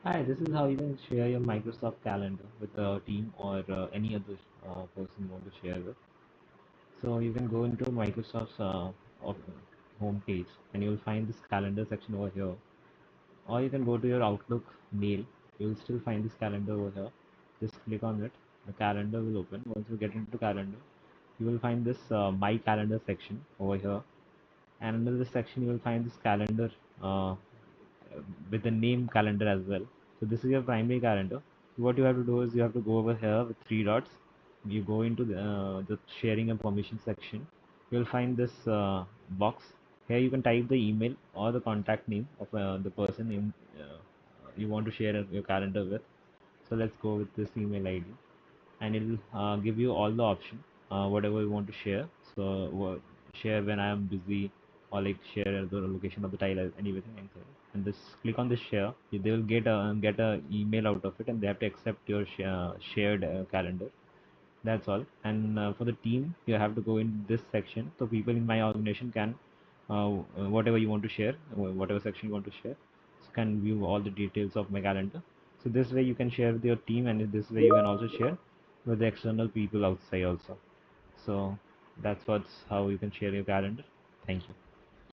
Hi, this is how you can share your Microsoft Calendar with a team or any other person you want to share with. So you can go into Microsoft's home page and you'll find this calendar section over here. Or you can go to your Outlook mail. You'll still find this calendar over here. Just click on it. The calendar will open. Once you get into calendar, you will find this My Calendar section over here. And under this section, you will find this calendar uh, with the name calendar as well. So this is your primary calendar. What you have to do is you have to go over here with three dots. You go into the sharing and permission section. You'll find this box. Here you can type the email or the contact name of the person you want to share your calendar with. So let's go with this email ID, and it will give you all the option, whatever you want to share. So share when I am busy, or like share the location of the tile, anything, anything. And just click on this share. They will get a email out of it, and they have to accept your shared calendar. That's all. And for the team, you have to go in this section. So people in my organization can, whatever you want to share, whatever section you want to share, so can view all the details of my calendar. So this way you can share with your team, and in this way you can also share with the external people outside also. So that's what's how you can share your calendar. Thank you.